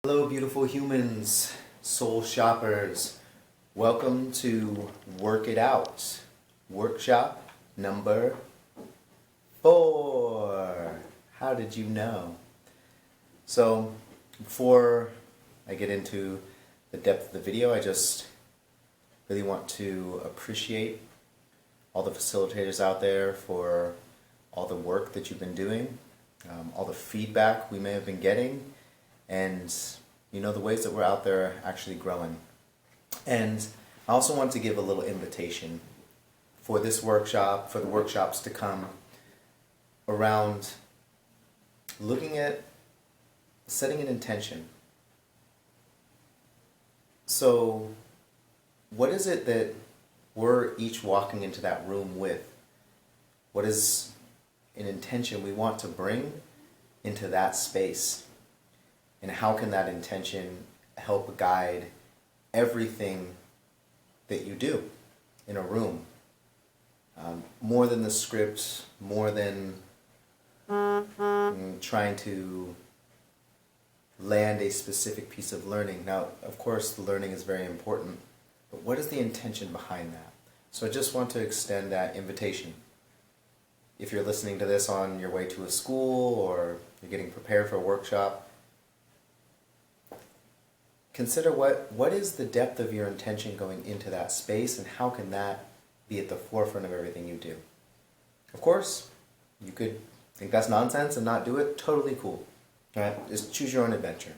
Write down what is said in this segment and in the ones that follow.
Hello beautiful humans, soul shoppers. Welcome to Work It Out, workshop number 4. How did you know? So before I get into the depth of the video, I just really want to appreciate all the facilitators out there for all the work that you've been doing, all the feedback we may have been getting, and the ways that we're out there actually growing. And I also want to give a little invitation for this workshop, for the workshops to come, around looking at setting an intention. So what is it that we're each walking into that room with? What is an intention we want to bring into that space? And how can that intention help guide everything that you do in a room? More than the script, more than trying to land a specific piece of learning. Now, of course, the learning is very important, but what is the intention behind that? So I just want to extend that invitation. If you're listening to this on your way to a school or you're getting prepared for a workshop, consider what is the depth of your intention going into that space, and how can that be at the forefront of everything you do. Of course, you could think that's nonsense and not do it. Totally cool. Right? Just choose your own adventure.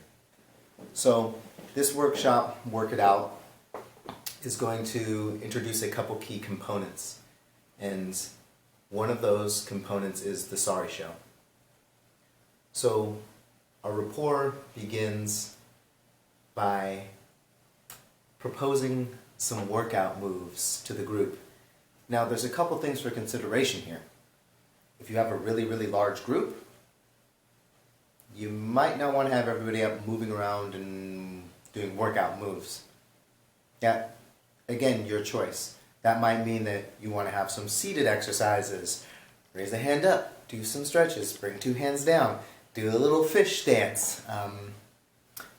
So this workshop, Work It Out, is going to introduce a couple key components. And one of those components is the sorry show. So our rapport begins by proposing some workout moves to the group. Now there's a couple things for consideration here. If you have a really, really large group, you might not want to have everybody up moving around and doing workout moves. Yeah, again, your choice. That might mean that you want to have some seated exercises. Raise a hand up, do some stretches, bring 2 hands down, do a little fish dance.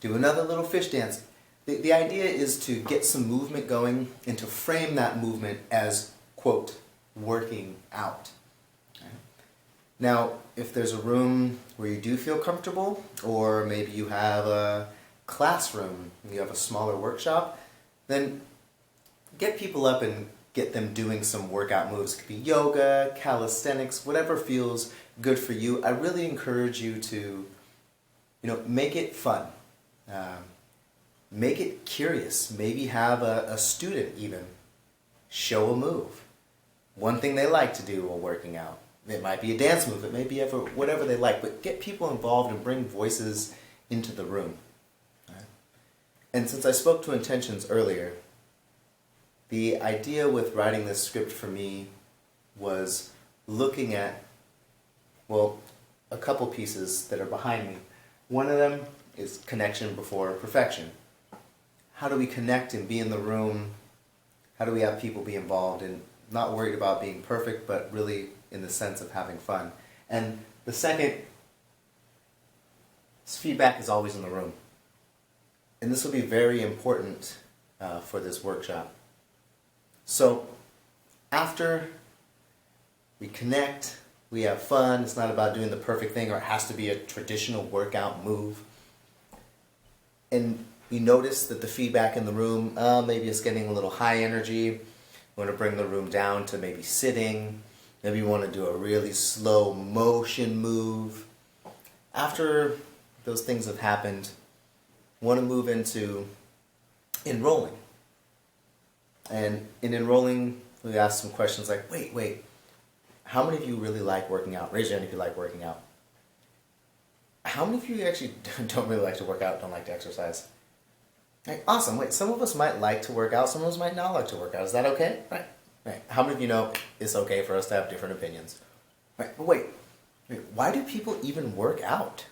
Do another little fish dance. The idea is to get some movement going and to frame that movement as, quote, working out. Okay. Now, if there's a room where you do feel comfortable, or maybe you have a classroom, you have a smaller workshop, then get people up and get them doing some workout moves. It could be yoga, calisthenics, whatever feels good for you. I really encourage you to, make it fun. Make it curious. Maybe have a student even show a move. One thing they like to do while working out. It might be a dance move, it may be whatever they like, but get people involved and bring voices into the room. Right? And since I spoke to intentions earlier, the idea with writing this script for me was looking at, a couple pieces that are behind me. One of them is connection before perfection. How do we connect and be in the room? How do we have people be involved and not worried about being perfect, but really in the sense of having fun? And the second, feedback is always in the room. And this will be very important for this workshop. So after we connect, we have fun, it's not about doing the perfect thing or it has to be a traditional workout move. And you notice that the feedback in the room, maybe it's getting a little high energy. You want to bring the room down to maybe sitting. Maybe you want to do a really slow motion move. After those things have happened, you want to move into enrolling. And in enrolling, we ask some questions like, wait, how many of you really like working out? Raise your hand if you like working out. How many of you actually don't really like to work out, don't like to exercise? Right, awesome. Wait, some of us might like to work out, some of us might not like to work out. Is that okay? Right. How many of you know it's okay for us to have different opinions? Right, but wait, why do people even work out?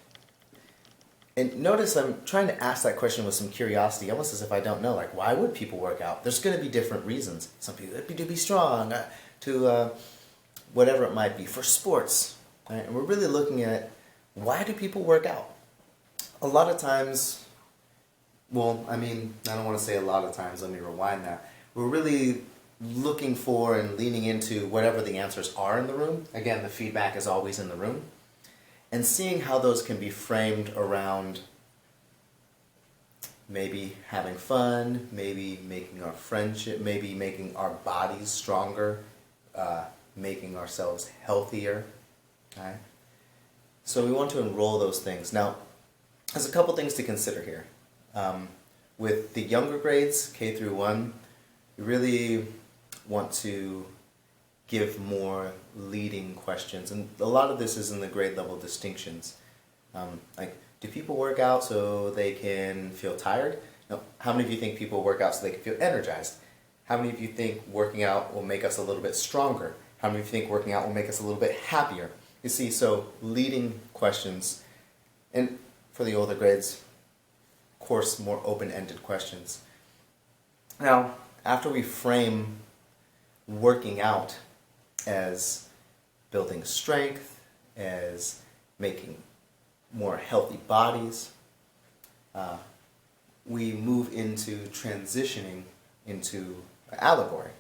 And notice I'm trying to ask that question with some curiosity, almost as if I don't know. Like, why would people work out? There's going to be different reasons. Some people to be strong, to whatever it might be, for sports. Right? And we're really looking at, why do people work out? A lot of times Well, I mean, I don't want to say a lot of times, let me rewind that. We're really looking for and leaning into whatever the answers are in the room. Again, the feedback is always in the room. And seeing how those can be framed around maybe having fun, maybe making our friendship, maybe making our bodies stronger, making ourselves healthier. Okay? So we want to enroll those things. Now, there's a couple things to consider here. With the younger grades, K through 1, you really want to give more leading questions. And a lot of this is in the grade level distinctions. Like, do people work out so they can feel tired? No. How many of you think people work out so they can feel energized? How many of you think working out will make us a little bit stronger? How many of you think working out will make us a little bit happier? You see, so leading questions. And for the older grades, of course, more open-ended questions. Now, after we frame working out as building strength, as making more healthy bodies, we move into transitioning into allegory.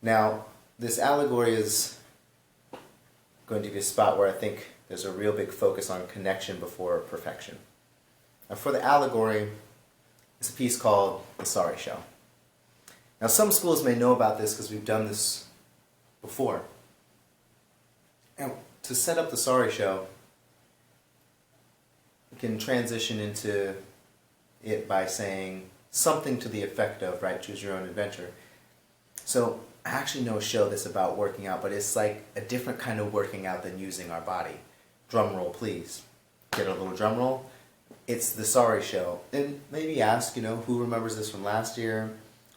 Now, this allegory is going to be a spot where I think there's a real big focus on connection before perfection. Now, for the allegory, it's a piece called The Sorry Show. Now, some schools may know about this because we've done this before. Now, to set up The Sorry Show, we can transition into it by saying something to the effect of, right, choose your own adventure. So, I actually know a show that's about working out, but it's like a different kind of working out than using our body. Drum roll, please. Get a little drum roll. It's The Sorry Show. And maybe ask, who remembers this from last year?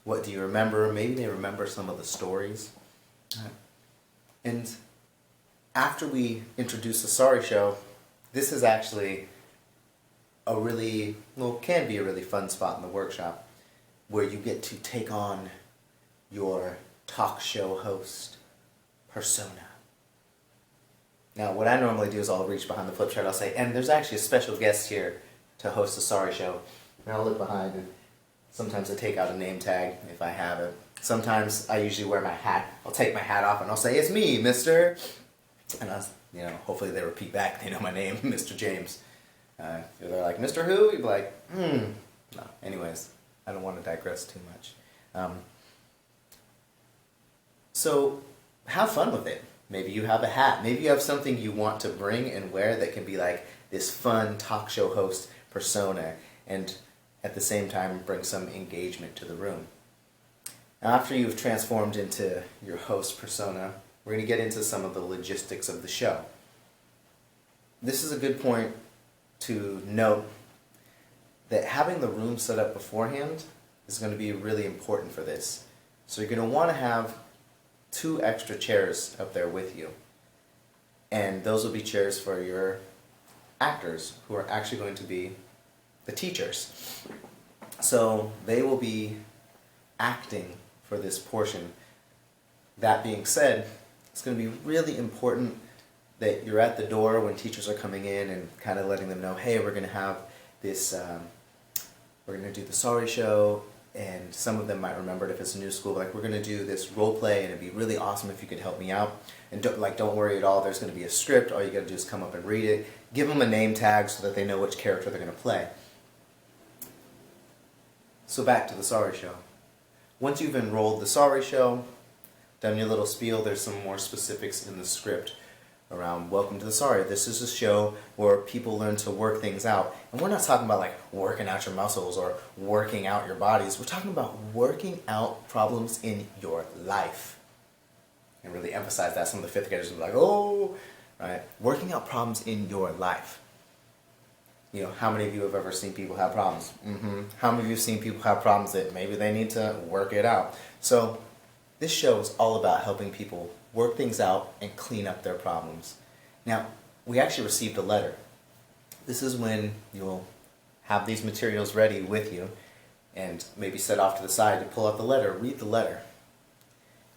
What do you remember? Maybe they remember some of the stories. And after we introduce The Sorry Show, this is actually a really, can be a really fun spot in the workshop where you get to take on your talk show host persona. Now, what I normally do is I'll reach behind the flip chart, I'll say, and there's actually a special guest here to host The Sorry Show. And I'll look behind and sometimes I take out a name tag if I have it. Sometimes I usually wear my hat. I'll take my hat off and I'll say, it's me, mister. And hopefully they repeat back, they know my name, Mr. James. If they're like, Mr. Who? You'd be like, No, anyways, I don't want to digress too much. So, have fun with it. Maybe you have a hat. Maybe you have something you want to bring and wear that can be like this fun talk show host persona and at the same time bring some engagement to the room. Now, after you've transformed into your host persona, we're going to get into some of the logistics of the show. This is a good point to note that having the room set up beforehand is going to be really important for this. So you're going to want to have 2 extra chairs up there with you. And those will be chairs for your actors who are actually going to be the teachers. So they will be acting for this portion. That being said, it's going to be really important that you're at the door when teachers are coming in and kind of letting them know, hey, we're going to have this, we're going to do the Sorry Show, and some of them might remember it if it's a new school, like we're going to do this role play and it'd be really awesome if you could help me out. And don't worry at all, there's going to be a script, all you got to do is come up and read it. Give them a name tag so that they know which character they're going to play. So back to the Sorry Show. Once you've enrolled the Sorry Show, done your little spiel, there's some more specifics in the script around welcome to the Sorry. This is a show where people learn to work things out. And we're not talking about like working out your muscles or working out your bodies. We're talking about working out problems in your life. And really emphasize that. Some of the 5th graders will be like, oh, right? Working out problems in your life. How many of you have ever seen people have problems? How many of you have seen people have problems that maybe they need to work it out? So this show is all about helping people work things out and clean up their problems. Now, we actually received a letter. This is when you'll have these materials ready with you and maybe set off to the side to pull out the letter, read the letter.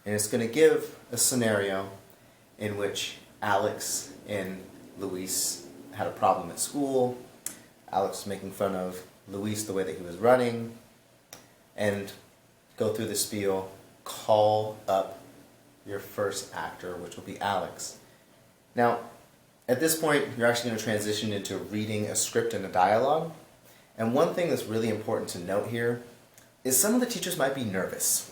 And it's going to give a scenario in which Alex and Luis had a problem at school. Alex was making fun of Luis the way that he was running, and go through the spiel, call up your first actor, which will be Alex. Now, at this point, you're actually going to transition into reading a script and a dialogue. And one thing that's really important to note here is some of the teachers might be nervous.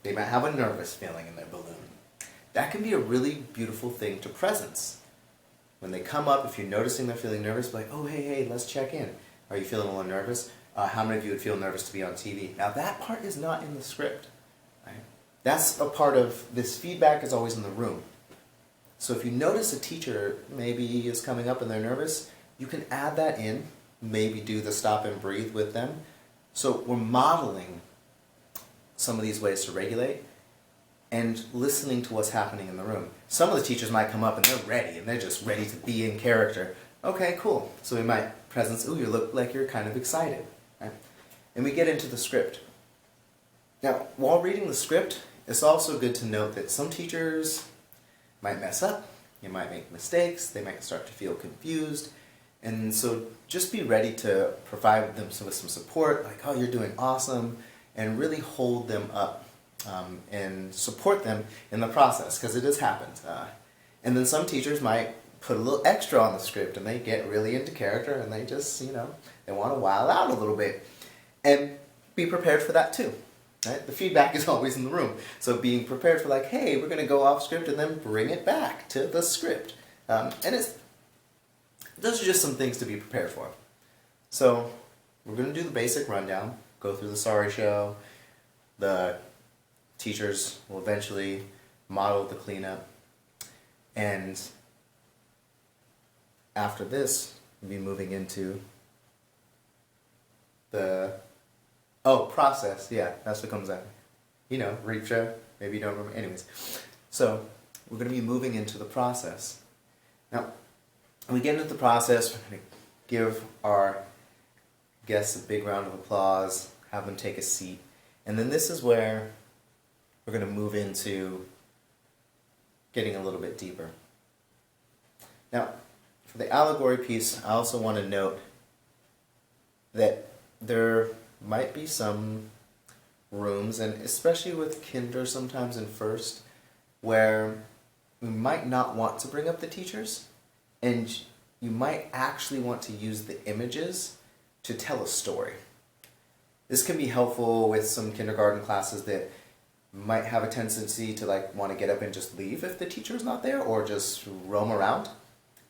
They might have a nervous feeling in their balloon. That can be a really beautiful thing to presence. When they come up, if you're noticing they're feeling nervous, be like, oh, hey, let's check in. Are you feeling a little nervous? How many of you would feel nervous to be on TV? Now that part is not in the script. Right? That's a part of, this feedback is always in the room. So if you notice a teacher maybe is coming up and they're nervous, you can add that in, maybe do the stop and breathe with them. So we're modeling some of these ways to regulate and listening to what's happening in the room. Some of the teachers might come up and they're ready, and they're just ready to be in character. Okay, cool. So we might presence, ooh, you look like you're kind of excited. Right? And we get into the script. Now, while reading the script, it's also good to note that some teachers might mess up, you might make mistakes, they might start to feel confused, and so just be ready to provide them with some support, like, oh, you're doing awesome, and really hold them up and support them in the process, because it has happened. And then some teachers might put a little extra on the script, and they get really into character, and they just, they want to wild out a little bit. And be prepared for that too. Right? The feedback is always in the room. So being prepared for like, hey, we're going to go off script and then bring it back to the script. And those are just some things to be prepared for. So we're going to do the basic rundown, go through the sorry show. The teachers will eventually model the cleanup. And after this, we'll be moving into the process. Yeah, that's what comes after. Reap show. Maybe you don't remember. Anyways, so we're going to be moving into the process. Now, when we get into the process, we're going to give our guests a big round of applause, have them take a seat, and then this is where we're going to move into getting a little bit deeper. Now, for the allegory piece, I also want to note that there might be some rooms, and especially with kinder sometimes in first, where we might not want to bring up the teachers, and you might actually want to use the images to tell a story. This can be helpful with some kindergarten classes that might have a tendency to want to get up and just leave if the teacher is not there, or just roam around.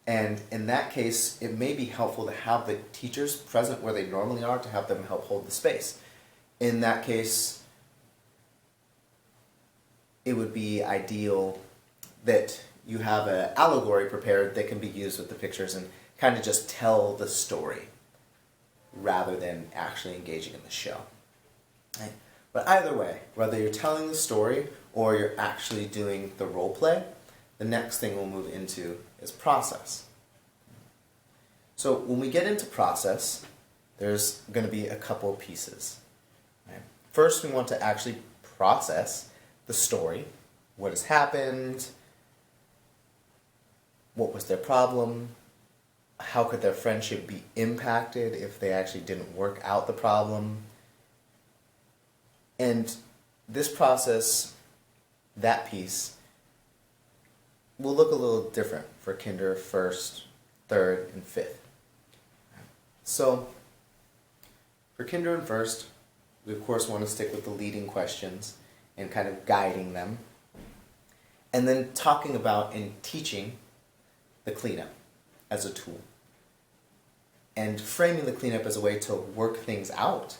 And in that case, it may be helpful to have the teachers present where they normally are to have them help hold the space. In that case, it would be ideal that you have an allegory prepared that can be used with the pictures and kind of just tell the story rather than actually engaging in the show. Right? But either way, whether you're telling the story or you're actually doing the role play, the next thing we'll move into is process. So when we get into process, there's going to be a couple of pieces. Right? First, we want to actually process the story. What has happened? What was their problem? How could their friendship be impacted if they actually didn't work out the problem? And this process, that piece, will look a little different for kinder, first, third, and fifth. So, for kinder and first, we of course want to stick with the leading questions and kind of guiding them. And then talking about and teaching the cleanup as a tool. And framing the cleanup as a way to work things out.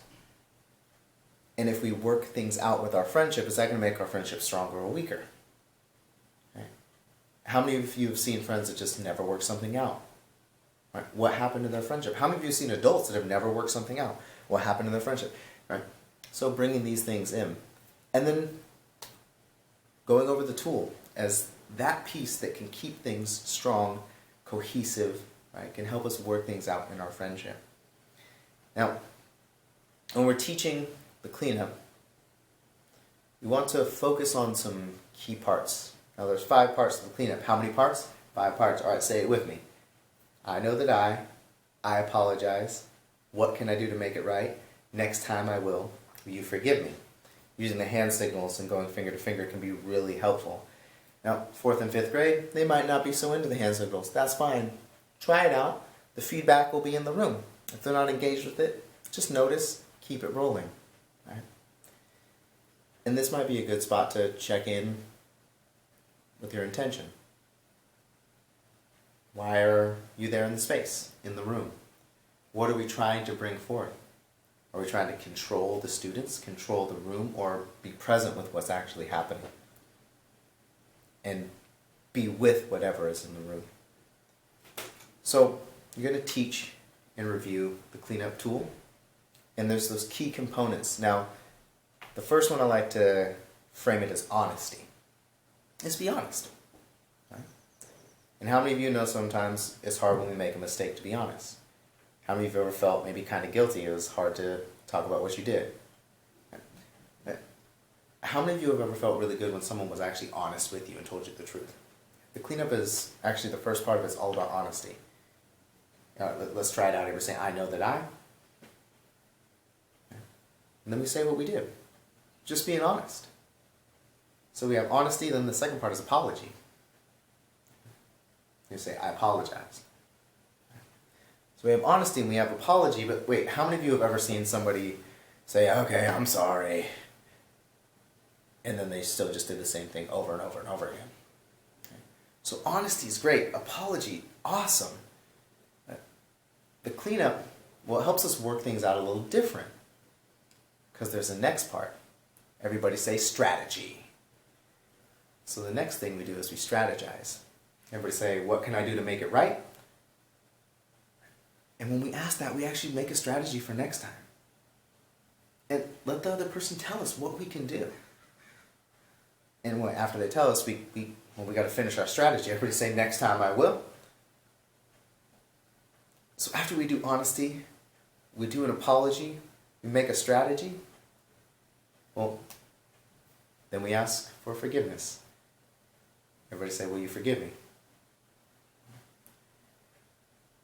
And if we work things out with our friendship, is that going to make our friendship stronger or weaker? Right? How many of you have seen friends that just never work something out? Right? What happened to their friendship? How many of you have seen adults that have never worked something out? What happened to their friendship? Right? So bringing these things in. And then going over the tool as that piece that can keep things strong, cohesive, right? Can help us work things out in our friendship. Now, when we're teaching the cleanup, we want to focus on some key parts. Now there's 5 parts to the cleanup. How many parts? 5 parts. All right, say it with me. I know that I apologize, What can I do to make it right? Next time I will. Will you forgive me? Using the hand signals and going finger to finger can be really helpful. Now, 4th and 5th grade, they might not be so into the hand signals. That's fine. Try it out. The feedback will be in the room. If they're not engaged with it, just notice, keep it rolling. Right? And this might be a good spot to check in with your intention. Why are you there in the space, in the room? What are we trying to bring forth? Are we trying to control the students, control the room, or be present with what's actually happening? And be with whatever is in the room. So, you're going to teach and review the cleanup tool. And there's those key components. Now, the first one I like to frame it as honesty. Just be honest. Right? And how many of you know sometimes it's hard when we make a mistake to be honest? How many of you ever felt maybe kind of guilty? It was hard to talk about what you did. How many of you have ever felt really good when someone was actually honest with you and told you the truth? The cleanup is actually, the first part of it is all about honesty. Let's try it out. Ever say, I know that I. And then we say what we did. Just being honest. So we have honesty, then the second part is apology. You say, I apologize. So we have honesty and we have apology, but wait, how many of you have ever seen somebody say, okay, I'm sorry, and then they still just did the same thing over and over and over again? Okay. So honesty is great. Apology, awesome. The cleanup, well, it helps us work things out a little different, because there's a next part. Everybody say strategy. So the next thing we do is we strategize. Everybody say, what can I do to make it right? And when we ask that, we actually make a strategy for next time. And let the other person tell us what we can do. And after they tell us, we got to finish our strategy. Everybody say, next time I will. So after we do honesty, we do an apology, we make a strategy, well, then we ask for forgiveness. Everybody say, will you forgive me?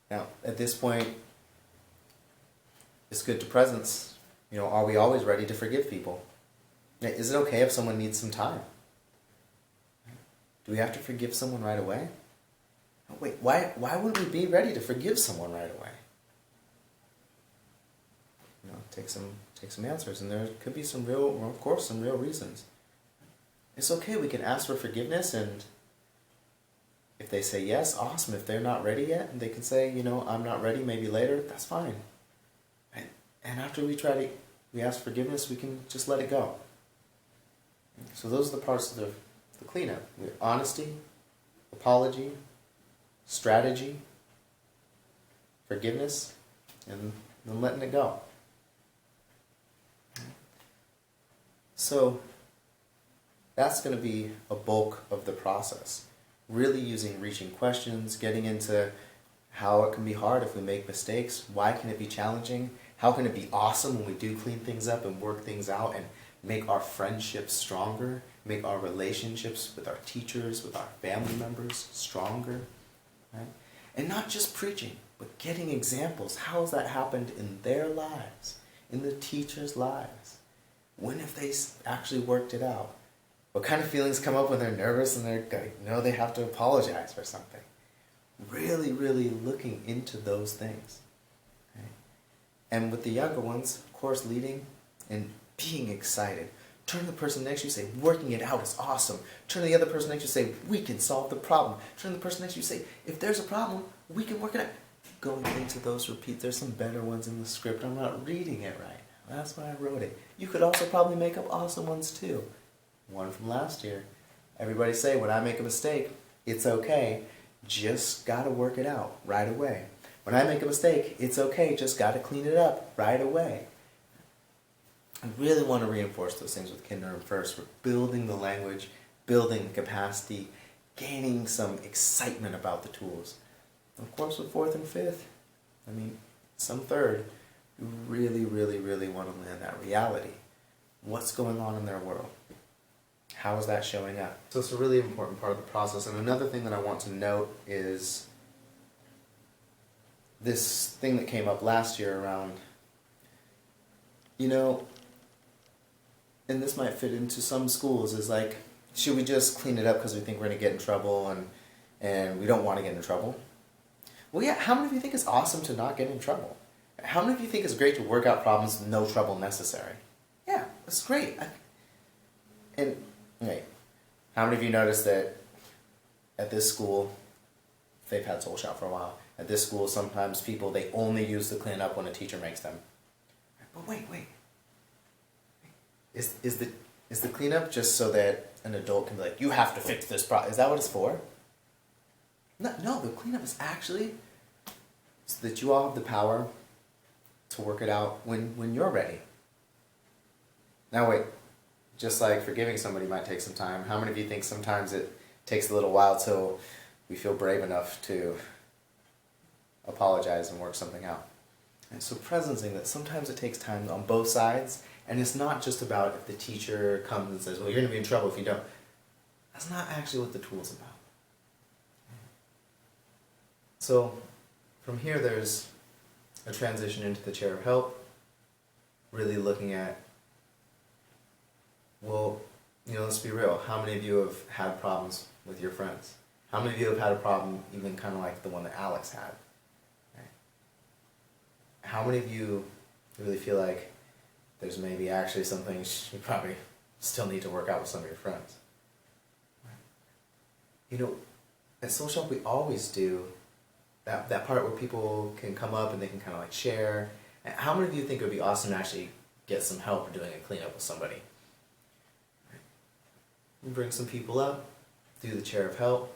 Now, at this point, it's good to presence. You know, are we always ready to forgive people? Is it okay if someone needs some time? Do we have to forgive someone right away? Oh, wait, why wouldn't we be ready to forgive someone right away? You know, take some answers, and there could be some real, well, of course, some real reasons. It's okay, we can ask for forgiveness, and if they say yes, awesome. If they're not ready yet, and they can say, you know, I'm not ready, maybe later, that's fine. And after we ask forgiveness, we can just let it go. So those are the parts of the cleanup. Honesty, apology, strategy, forgiveness, and then letting it go. So that's going to be a bulk of the process. Really using reaching questions, getting into how it can be hard if we make mistakes, why can it be challenging, how can it be awesome when we do clean things up and work things out and make our friendships stronger, make our relationships with our teachers, with our family members stronger, right? And not just preaching, but getting examples. How has that happened in their lives, in the teachers' lives? When have they actually worked it out? What kind of feelings come up when they're nervous and they have to apologize for something? Really, really looking into those things. Okay? And with the younger ones, of course, leading and being excited. Turn to the person next to you and say, working it out is awesome. Turn to the other person next to you and say, we can solve the problem. Turn to the person next to you and say, if there's a problem, we can work it out. Going into those repeats, there's some better ones in the script. I'm not reading it right now. That's why I wrote it. You could also probably make up awesome ones too. One from last year. Everybody say, when I make a mistake, it's okay. Just gotta work it out right away. When I make a mistake, it's okay. Just gotta clean it up right away. I really want to reinforce those things with kindergarten first. We're building the language, building the capacity, gaining some excitement about the tools. Of course, with 4th and 5th, some 3rd, you really, really, really want to land that reality. What's going on in their world? How is that showing up? So it's a really important part of the process. And another thing that I want to note is this thing that came up last year around, you know, and this might fit into some schools, is like, should we just clean it up because we think we're going to get in trouble and we don't want to get in trouble? Well, yeah, how many of you think it's awesome to not get in trouble? How many of you think it's great to work out problems with no trouble necessary? Yeah, it's great. And, wait, how many of you noticed that at this school, they've had social out for a while, at this school sometimes people, they only use the clean up when a teacher makes them. But wait. Is the cleanup just so that an adult can be like, you have to fix this problem? Is that what it's for? No, the cleanup is actually so that you all have the power to work it out when you're ready. Now wait, just like forgiving somebody might take some time, how many of you think sometimes it takes a little while till we feel brave enough to apologize and work something out? And so presencing that sometimes it takes time on both sides, and it's not just about if the teacher comes and says, well, you're going to be in trouble if you don't. That's not actually what the tool's about. So from here there's a transition into the chair of help, really looking at, well, let's be real, how many of you have had problems with your friends? How many of you have had a problem even kind of like the one that Alex had? Right? How many of you really feel like there's maybe actually some things you probably still need to work out with some of your friends? At Social Help we always do that part where people can come up and they can kind of like share. And how many of you think it would be awesome to actually get some help doing a cleanup with somebody? Bring some people up, do the chair of help.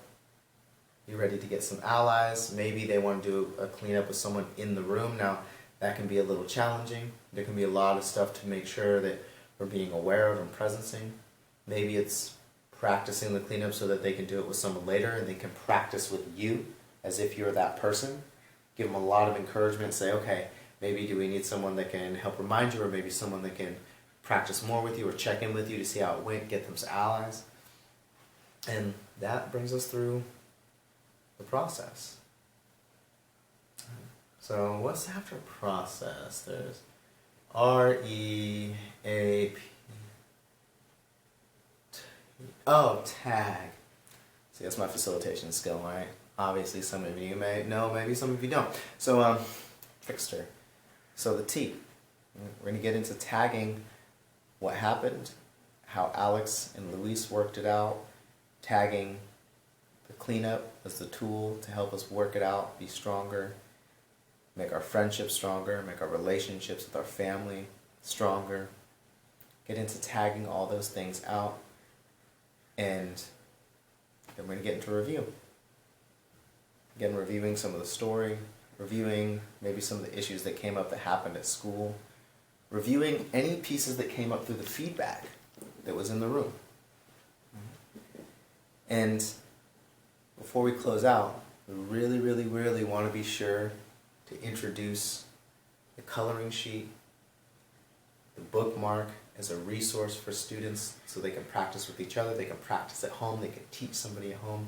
You're ready to get some allies. Maybe they want to do a cleanup with someone in the room. Now, that can be a little challenging. There can be a lot of stuff to make sure that we're being aware of and presencing. Maybe it's practicing the cleanup so that they can do it with someone later and they can practice with you as if you're that person. Give them a lot of encouragement. Say, okay, maybe do we need someone that can help remind you, or maybe someone that can practice more with you or check in with you to see how it went, get them some allies. And that brings us through the process. So what's after process? There's REAP. Oh, tag. See, that's my facilitation skill, right? Obviously some of you may know, maybe some of you don't. So, trickster. So the T. We're going to get into tagging what happened, how Alex and Luis worked it out, tagging the cleanup as the tool to help us work it out, be stronger, make our friendships stronger, make our relationships with our family stronger. Get into tagging all those things out, and then we're going to get into review. Again, reviewing some of the story, reviewing maybe some of the issues that came up that happened at school, reviewing any pieces that came up through the feedback that was in the room. And before we close out, we really want to be sure to introduce the coloring sheet, the bookmark as a resource for students so they can practice with each other, they can practice at home, they can teach somebody at home,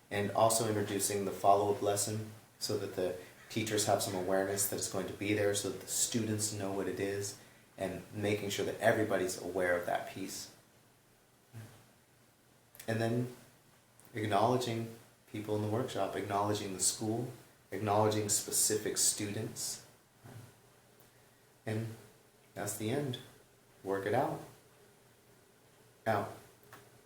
and also introducing the follow-up lesson so that the teachers have some awareness that it's going to be there, so that the students know what it is, and making sure that everybody's aware of that piece. And then acknowledging people in the workshop, acknowledging the school, acknowledging specific students. And that's the end. Work it out. Now,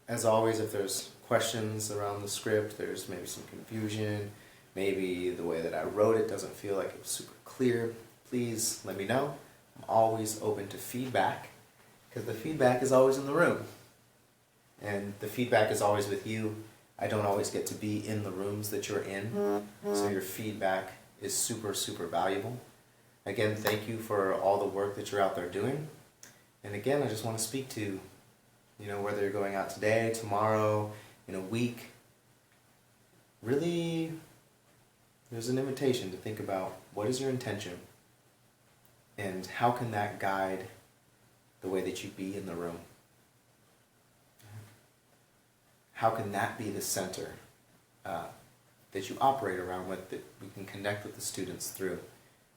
as always, if there's questions around the script, there's maybe some confusion, maybe the way that I wrote it doesn't feel like it was super clear, please let me know. I'm always open to feedback, because the feedback is always in the room. And the feedback is always with you. I don't always get to be in the rooms that you're in, so your feedback is super valuable. Again, thank you for all the work that you're out there doing. And again, I just want to speak to, whether you're going out today, tomorrow, in a week, really, there's an invitation to think about what is your intention and how can that guide the way that you be in the room. How can that be the center that you operate around with, that we can connect with the students through.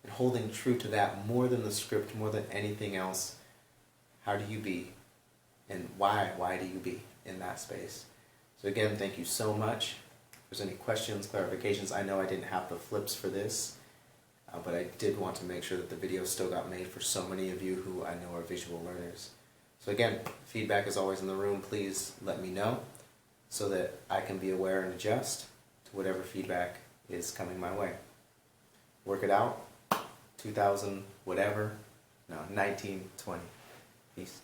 And holding true to that more than the script, more than anything else. How do you be? And why do you be in that space? So again, thank you so much. If there's any questions, clarifications, I know I didn't have the flips for this, but I did want to make sure that the video still got made for so many of you who I know are visual learners. So again, feedback is always in the room. Please let me know so that I can be aware and adjust to whatever feedback is coming my way. Work it out, 2000 whatever, no, 1920. Peace.